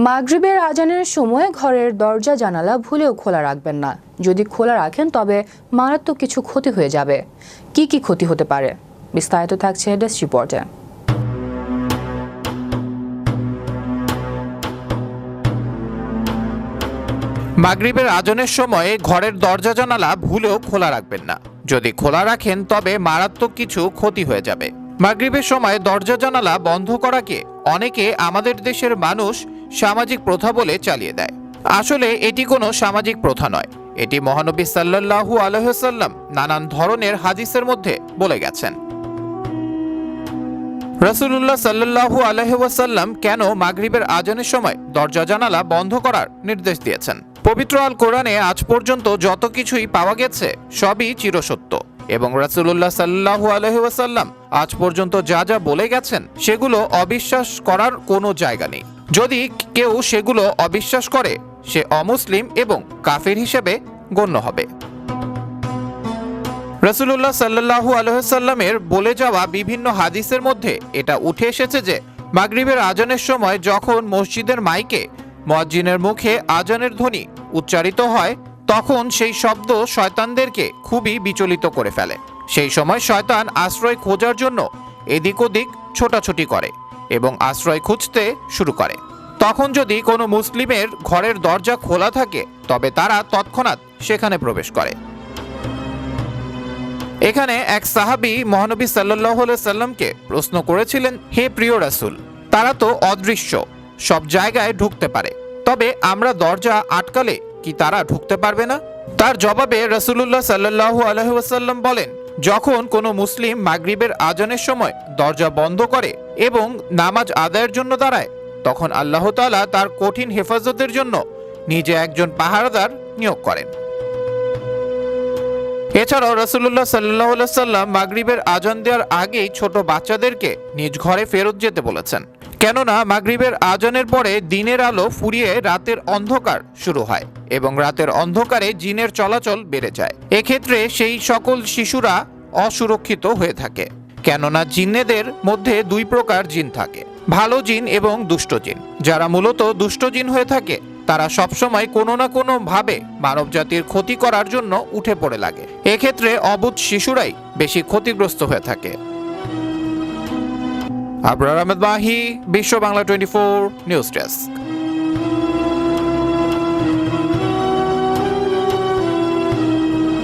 মাগরিবের আজানের সময় ঘরের দরজা জানালা ভুলেও খোলা রাখবেন না। যদি খোলা রাখেন তবে মারাত্মক কিছু ক্ষতি হয়ে যাবে। কি কি ক্ষতি হতে পারে, বিস্তারিত থাকছে ডেস্ক রিপোর্টে। মাগরিবের আজানের সময় ঘরের দরজা জানালা ভুলেও খোলা রাখবেন না। যদি খোলা রাখেন তবে মারাত্মক কিছু ক্ষতি হয়ে যাবে। মাগরিবের সময় দরজা জানালা বন্ধ করাকে অনেকে আমাদের দেশের মানুষ সামাজিক প্রথা বলে চালিয়ে দেয়। আসলে এটি কোনো সামাজিক প্রথা নয়, এটি মহানবী সাল্লাল্লাহু আলাইহি ওয়াসাল্লাম নানান ধরনের হাদিসের মধ্যে বলে গেছেন। রাসূলুল্লাহ সাল্লাল্লাহু আলাইহি ওয়াসাল্লাম কেন মাগরিবের আজানের সময় দরজা জানালা বন্ধ করার নির্দেশ দিয়েছেন? পবিত্র আল কোরআনে আজ পর্যন্ত যত কিছুই পাওয়া গেছে সবই চিরসত্য, এবং রাসূলুল্লাহ সাল্লাল্লাহু আলাইহি ওয়াসাল্লাম আজ পর্যন্ত যা যা বলে গেছেন সেগুলো অবিশ্বাস করার কোনো জায়গা নেই। যদি কেউ সেগুলো অবিশ্বাস করে সে অমুসলিম এবং কাফির হিসেবে গণ্য হবে। রাসূলুল্লাহ সাল্লাল্লাহু আলাইহি ওয়াসাল্লামের বলে যাওয়া বিভিন্ন হাদিসের মধ্যে এটা উঠে এসেছে যে মাগরিবের আজানের সময় যখন মসজিদের মাইকে মুয়াজ্জিনের মুখে আজানের ধ্বনি উচ্চারিত হয় তখন সেই শব্দ শয়তানদেরকে খুবই বিচলিত করে ফেলে। সেই সময় শয়তান আশ্রয় খোঁজার জন্য এদিক ওদিক ছোটাছুটি করে এবং আশ্রয় খুঁজতে শুরু করে। তখন যদি কোনো মুসলিমের ঘরের দরজা খোলা থাকে তবে তারা তৎক্ষণাৎ সেখানে প্রবেশ করে। এখানে এক সাহাবী মহানবী সাল্লাল্লাহু আলাইহি সাল্লামকে প্রশ্ন করেছিলেন, হে প্রিয় রাসূল, তারা তো অদৃশ্য, সব জায়গায় ঢুকতে পারে, তবে আমরা দরজা আটকালে কি তারা ঢুকতে পারবে না? তার জবাবে রাসূলুল্লাহ সাল্লাল্লাহু আলাইহি ওয়াসাল্লাম বলেন, যখন কোনো মুসলিম মাগরিবের আজানের সময় দরজা বন্ধ করে এবং নামাজ আদায়ের জন্য দাঁড়ায় তখন আল্লাহ তাআলা তার কঠিন হেফাজতের জন্য নিজে একজন পাহারাদার নিয়োগ করেন। এছাড়াও রাসূলুল্লাহ সাল্লাল্লাহু আলাইহি সাল্লাম মাগরিবের আজান দেওয়ার আগেই ছোট বাচ্চাদেরকে নিজ ঘরে ফেরত যেতে বলেছেন, কেননা মাগরিবের আজানের পরে দিনের আলো ফুরিয়ে রাতের অন্ধকার শুরু হয় এবং রাতের অন্ধকারে জিনের চলাচল বেড়ে যায়। এক্ষেত্রে সেই সকল শিশুরা অসুরক্ষিত হয়ে থাকে, কেননা জিন্নেদের মধ্যে দুই প্রকার জিন থাকে, ভালো জিন এবং দুষ্ট জিন। যারা মূলত দুষ্ট জিন হয়ে থাকে তারা সবসময় কোনো না কোনো ভাবে মানব জাতির ক্ষতি করার জন্য উঠে পড়ে লাগে। এক্ষেত্রে অবুঝ শিশুরাই বেশি ক্ষতিগ্রস্ত হয়ে থাকে। আবরার আহমেদ মাহি, বিশ্ব বাংলা 24 নিউজ ডেস্ক।